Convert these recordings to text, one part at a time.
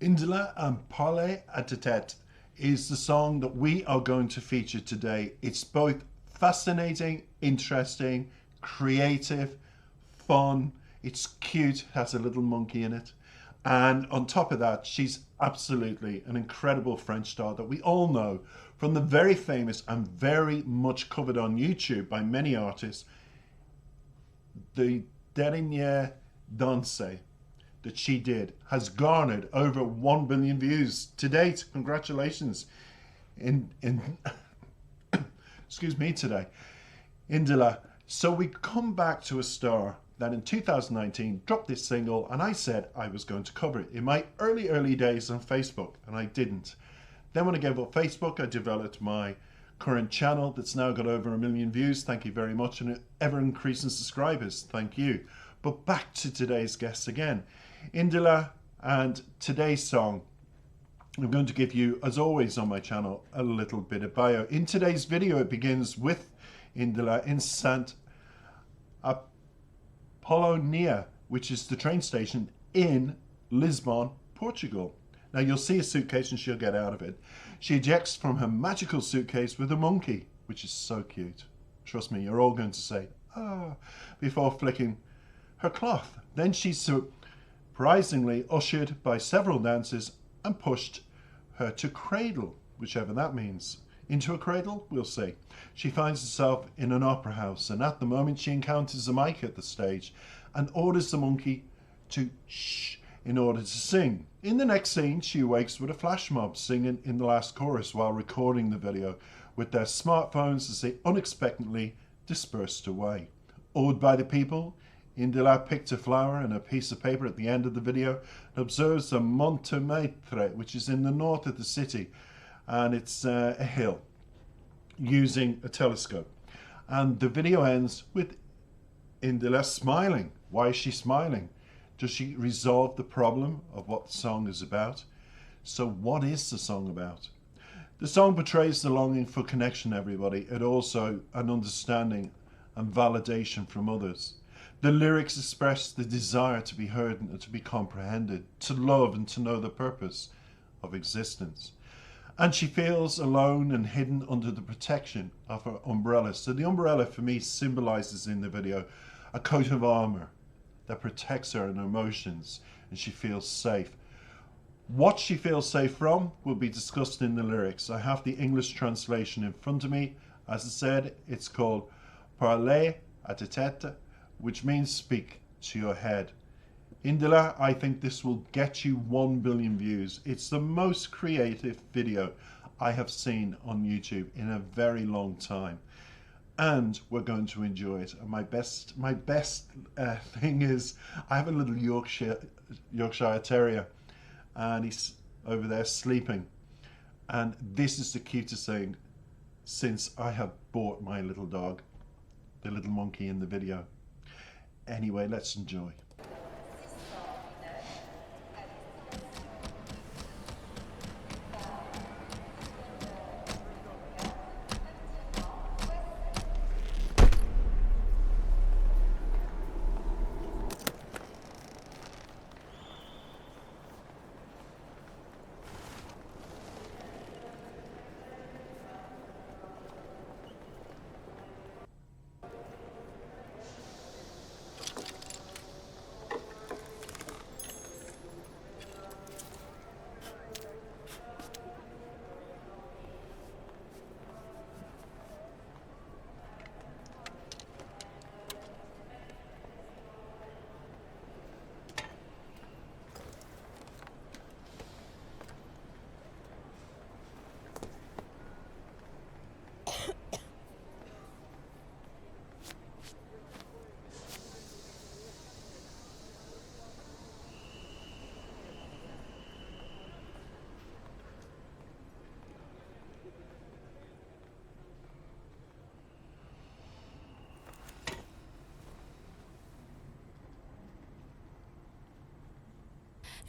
Indela and Parler à Tête is the song that we are going to feature today. It's both fascinating, interesting, creative, fun, it's cute, has a little monkey in it. And on top of that, she's absolutely an incredible French star that we all know from the very famous and very much covered on YouTube by many artists, the Dernière Danse that she did has garnered over 1 billion views to date. Congratulations in excuse me today, Indela. So we come back to a star that in 2019 dropped this single, and I said I was going to cover it in my early days on Facebook, and I didn't. Then when I gave up Facebook, I developed my current channel that's now got over 1 million views. Thank you very much, and ever increasing subscribers. Thank you. But back to today's guest again, Indela, and today's song. I'm going to give you, as always on my channel, a little bit of bio. In today's video, it begins with Indela in Sant Apollonia, which is the train station in Lisbon, Portugal. Now you'll see a suitcase and she'll get out of it. She ejects from her magical suitcase with a monkey, which is so cute. Trust me, you're all going to say, ah, before flicking her cloth. Then she's surprisingly ushered by several dancers and pushed her to cradle, whichever that means. Into a cradle? We'll see. She finds herself in an opera house, and at the moment she encounters a mic at the stage and orders the monkey to shh in order to sing. In the next scene, she awakes with a flash mob singing in the last chorus while recording the video with their smartphones as they unexpectedly dispersed away. Awed by the people, Indela picked a flower and a piece of paper at the end of the video and observes the Montmartre, which is in the north of the city, and it's a hill, using a telescope. And the video ends with Indela smiling. Why is she smiling? Does she resolve the problem of what the song is about? So what is the song about? The song portrays the longing for connection, everybody, and also an understanding and validation from others. The lyrics express the desire to be heard and to be comprehended, to love and to know the purpose of existence. And she feels alone and hidden under the protection of her umbrella. So the umbrella for me symbolizes in the video a coat of armor that protects her and her emotions, and she feels safe. What she feels safe from will be discussed in the lyrics. I have the English translation in front of me. As I said, it's called Parler à ta tête, which means speak to your head. Indela, I think this will get you 1 billion views. It's the most creative video I have seen on YouTube in a very long time, and we're going to enjoy it. And my best thing is I have a little Yorkshire Terrier, and he's over there sleeping, and this is the cutest thing since I have bought my little dog, the little monkey in the video. Anyway, let's enjoy.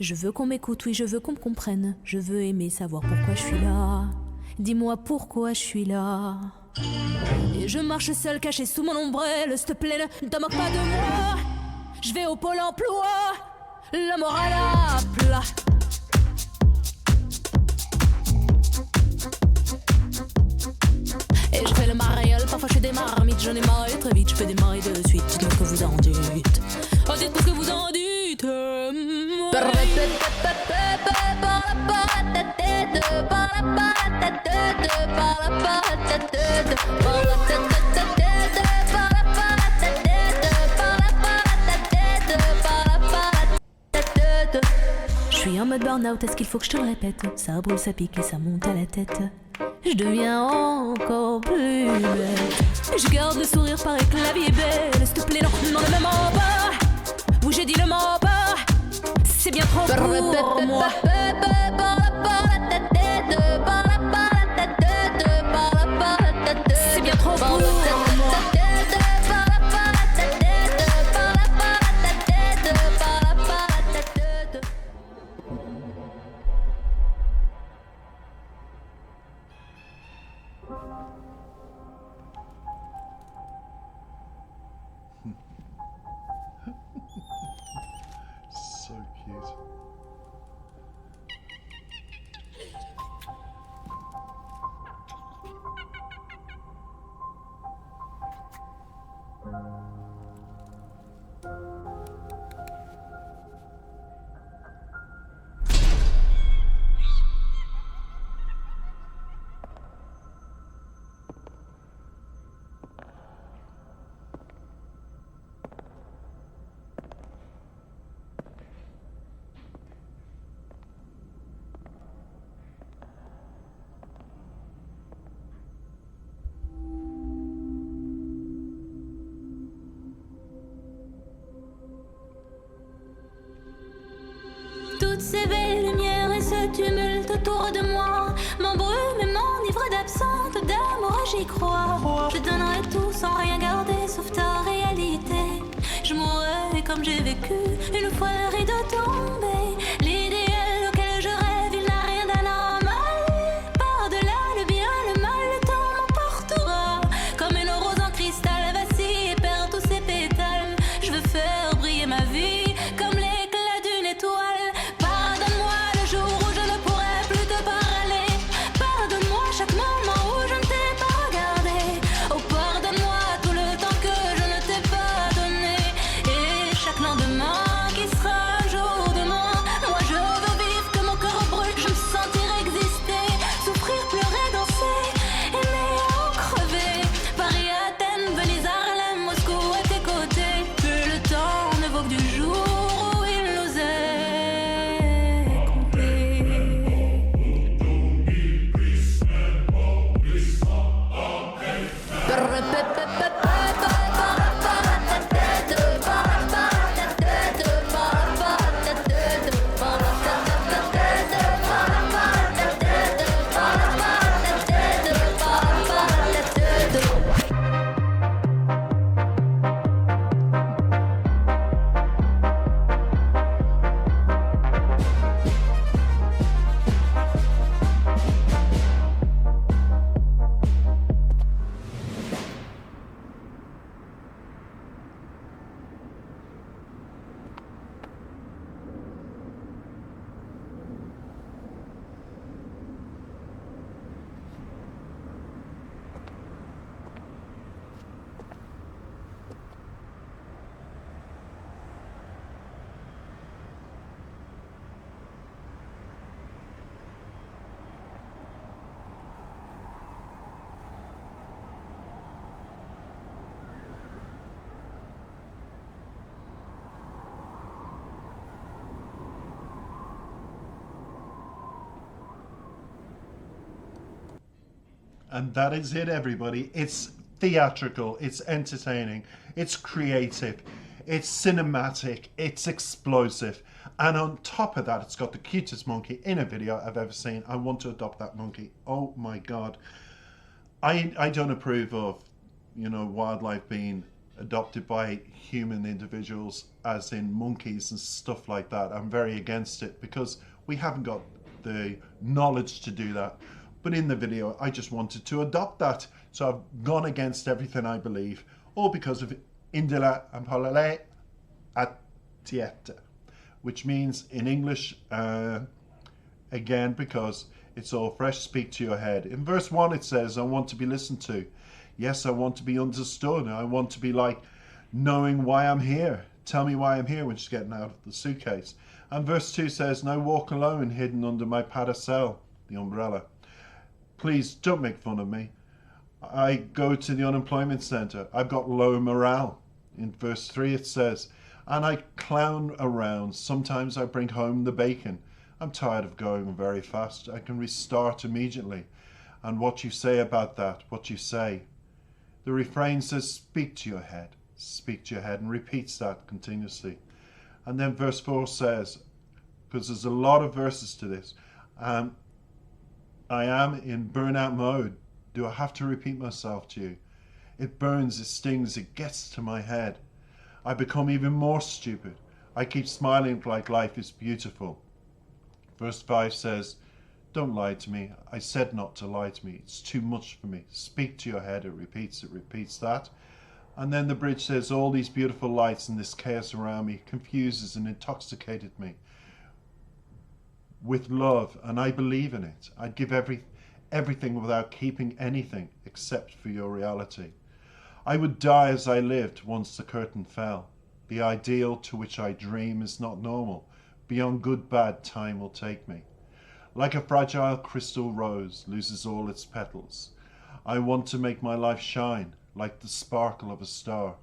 Je veux qu'on m'écoute, oui, je veux qu'on me comprenne. Je veux aimer savoir pourquoi je suis là. Dis-moi pourquoi je suis là. Et je marche seule, cachée sous mon ombrelle. S'il te plaît, ne te moque pas de moi. Je vais au pôle emploi, la morale à plat. vais démarrer de suite. Dites-moi ce que vous en dites. Oh, dites-moi ce que vous en dites. Je suis en mode burn-out, est-ce qu'il faut que je te le répète? Ça brûle, ça pique et ça monte à la tête. Je deviens encore plus bête. Je garde le sourire, paraît que la vie est belle. S'il te plaît, non, non, ne me mens pas. Oui, j'ai dit le mens pas. C'est bien trop pour moi. C'est bien trop pour moi. So cute. Toutes ces belles lumières et ce tumulte autour de moi m'embrument et m'enivrent d'absence, d'amour, j'y crois. Je donnerai tout sans rien garder sauf ta réalité. Je mourrai comme j'ai vécu une fois le rideau tombé. L'idéal auquel je rêve, il n'a rien d'anormal. Par-delà le bien, le mal, le temps m'emportera. Comme une rose en cristal vacille et perd tous ses pétales. Je veux faire briller ma vie comme l'éclat d'une étoile. Pardonne-moi le jour où je ne pourrai plus te parler. Pardonne-moi chaque moment où je ne t'ai pas regardé. Oh, pardonne-moi tout le temps que je ne t'ai pas donné. Et chaque lendemain qui sera un jour de moins. Moi je veux vivre que mon cœur brûle. Je me sentir exister, souffrir, pleurer, danser, aimer, en crever. Paris, Athènes, Venise, Harlem, Moscou à tes côtés. Plus le temps ne vaut que du jour où il nous est And that is it, everybody. It's theatrical, it's entertaining, it's creative, it's cinematic, it's explosive. And on top of that, it's got the cutest monkey in a video I've ever seen. I want to adopt that monkey. Oh my God. I don't approve of, you know, wildlife being adopted by human individuals, as in monkeys and stuff like that. I'm very against it because we haven't got the knowledge to do that. But in the video, I just wanted to adopt that. So I've gone against everything I believe, all because of Indila and Palale Atieta, which means in English, again, because it's all fresh, speak to your head. In verse 1 it says, I want to be listened to. Yes, I want to be understood. I want to be like knowing why I'm here. Tell me why I'm here when she's getting out of the suitcase. And verse 2 says, no, walk alone hidden under my parasol, the umbrella. Please don't make fun of me. I go to the unemployment centre. I've got low morale. In verse 3 it says, and I clown around. Sometimes I bring home the bacon. I'm tired of going very fast. I can restart immediately. And what you say about that, what you say. The refrain says, speak to your head. Speak to your head, and repeats that continuously. And then verse 4 says, because there's a lot of verses to this, I am in burnout mode. Do I have to repeat myself to you? It burns, it stings, it gets to my head. I become even more stupid. I keep smiling like life is beautiful. Verse 5 says, don't lie to me. I said not to lie to me. It's too much for me. Speak to your head. It repeats that. And then the bridge says, all these beautiful lights and this chaos around me confuses and intoxicated me with love, and I believe in it. I'd give everything without keeping anything except for your reality. I would die as I lived once the curtain fell. The ideal to which I dream is not normal. Beyond good, bad, time will take me. Like a fragile crystal rose loses all its petals. I want to make my life shine like the sparkle of a star.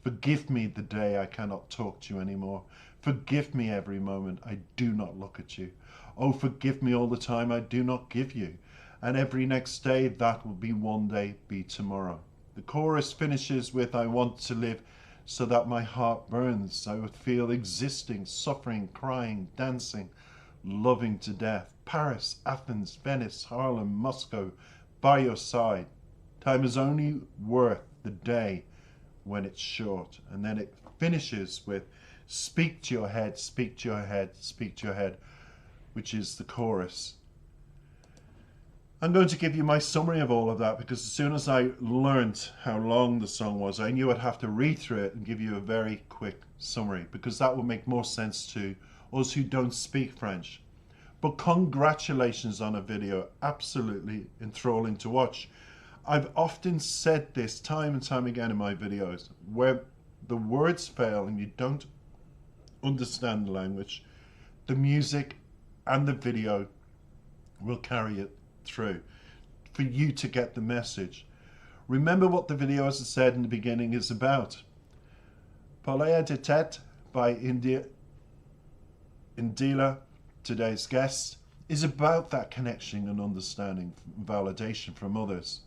Forgive me the day I cannot talk to you anymore. Forgive me every moment I do not look at you. Oh, forgive me all the time I do not give you. And every next day that will be one day, be tomorrow. The chorus finishes with, I want to live so that my heart burns. I would feel existing, suffering, crying, dancing, loving to death. Paris, Athens, Venice, Harlem, Moscow, by your side. Time is only worth the day when it's short. And then it finishes with, speak to your head, speak to your head, speak to your head, which is the chorus. I'm going to give you my summary of all of that, because as soon as I learnt how long the song was, I knew I'd have to read through it and give you a very quick summary, because that will make more sense to us who don't speak French. But congratulations on a video, absolutely enthralling to watch. I've often said this time and time again in my videos, where the words fail and you don't understand the language, the music and the video will carry it through for you to get the message. Remember what the video, as I said in the beginning, is about. Polaya de Tête by Indila, today's guest, is about that connection and understanding, validation from others.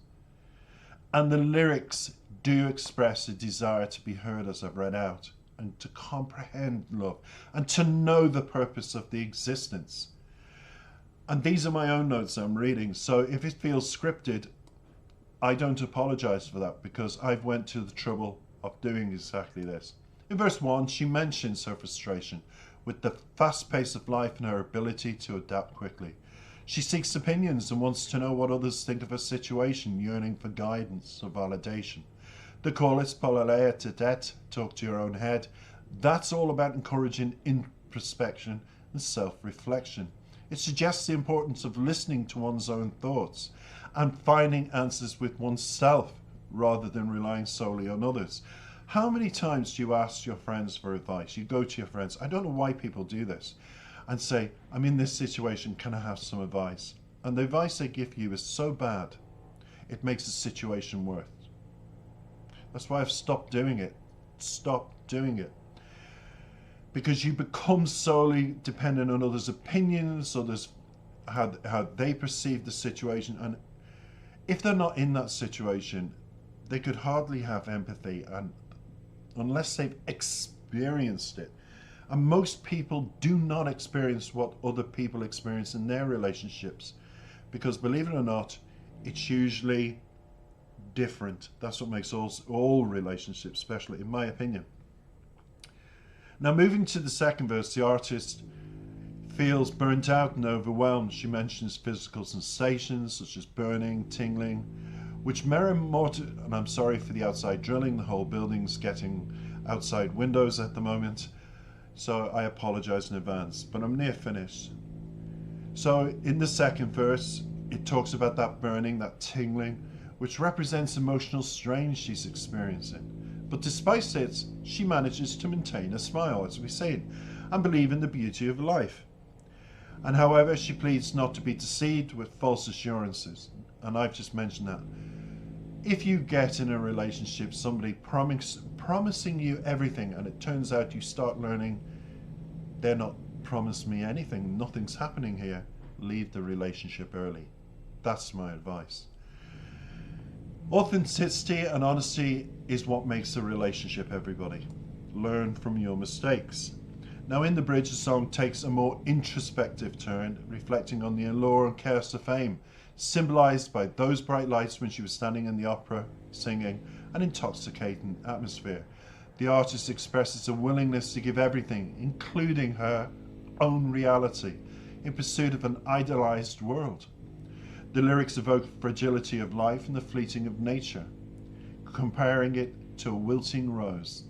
And the lyrics do express a desire to be heard, as I've read out, and to comprehend love and to know the purpose of the existence. And these are my own notes I'm reading, so if it feels scripted, I don't apologize for that, because I've went to the trouble of doing exactly this. In verse 1, she mentions her frustration with the fast pace of life and her ability to adapt quickly. She seeks opinions and wants to know what others think of her situation, yearning for guidance or validation. The chorus, Polaya de Tête, talk to your own head, that's all about encouraging introspection and self-reflection. It suggests the importance of listening to one's own thoughts and finding answers with oneself rather than relying solely on others. How many times do you ask your friends for advice? You go to your friends, I don't know why people do this, and say, I'm in this situation, can I have some advice? And the advice they give you is so bad, it makes the situation worse. That's why I've stopped doing it. Stop doing it. Because you become solely dependent on others' opinions, others, how they perceive the situation. And if they're not in that situation, they could hardly have empathy, and unless they've experienced it. And most people do not experience what other people experience in their relationships, because believe it or not, it's usually different. That's what makes all relationships special, in my opinion. Now, moving to the second verse, the artist feels burnt out and overwhelmed. She mentions physical sensations such as burning, tingling, which mirror more to, and I'm sorry for the outside drilling, the whole building's getting outside windows at the moment, so I apologize in advance, but I'm near finished. So in the second verse, it talks about that burning, that tingling, which represents emotional strain she's experiencing. But despite it, she manages to maintain a smile, as we said, and believe in the beauty of life. And however, she pleads not to be deceived with false assurances. And I've just mentioned that. If you get in a relationship, somebody promising you everything, and it turns out you start learning they're not promised me anything, nothing's happening here, leave the relationship early. That's my advice. Authenticity and honesty is what makes a relationship, everybody. Learn from your mistakes. Now in the bridge, the song takes a more introspective turn, reflecting on the allure and chaos of fame, symbolized by those bright lights when she was standing in the opera, singing, an intoxicating atmosphere. The artist expresses a willingness to give everything, including her own reality, in pursuit of an idealized world. The lyrics evoke fragility of life and the fleeting of nature, comparing it to a wilting rose.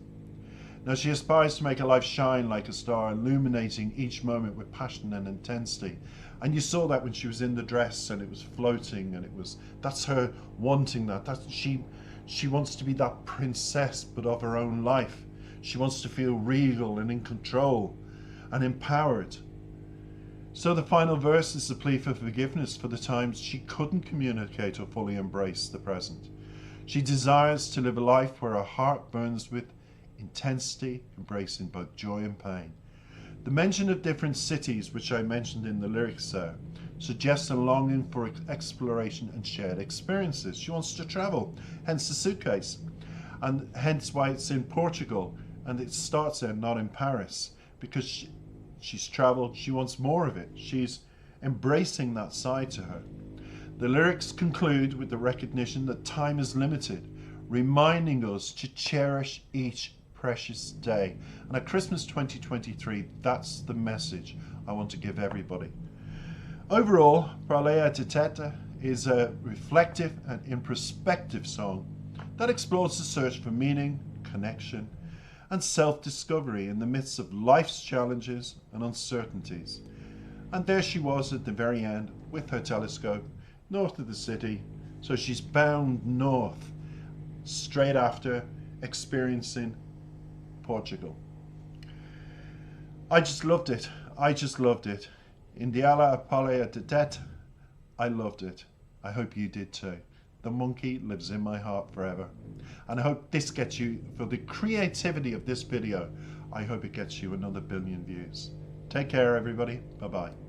Now she aspires to make her life shine like a star, illuminating each moment with passion and intensity. And you saw that when she was in the dress and it was floating, and that's her wanting that. She wants to be that princess, but of her own life. She wants to feel regal and in control and empowered. So the final verse is a plea for forgiveness for the times she couldn't communicate or fully embrace the present. She desires to live a life where her heart burns with intensity, embracing both joy and pain. The mention of different cities, which I mentioned in the lyrics there, suggests a longing for exploration and shared experiences. She wants to travel, hence the suitcase, and hence why it's in Portugal, and it starts there, not in Paris, because she's traveled, she wants more of it. She's embracing that side to her. The lyrics conclude with the recognition that time is limited, reminding us to cherish each precious day. And at Christmas 2023, that's the message I want to give everybody. Overall, Praia de Teta is a reflective and introspective song that explores the search for meaning, connection, and self-discovery in the midst of life's challenges and uncertainties. And there she was at the very end with her telescope north of the city. So she's bound north straight after experiencing Portugal. I just loved it. Indiala Praia de Teta, I loved it. I hope you did too. The monkey lives in my heart forever. And I hope this gets you, for the creativity of this video, I hope it gets you another 1 billion views. Take care, everybody. Bye-bye.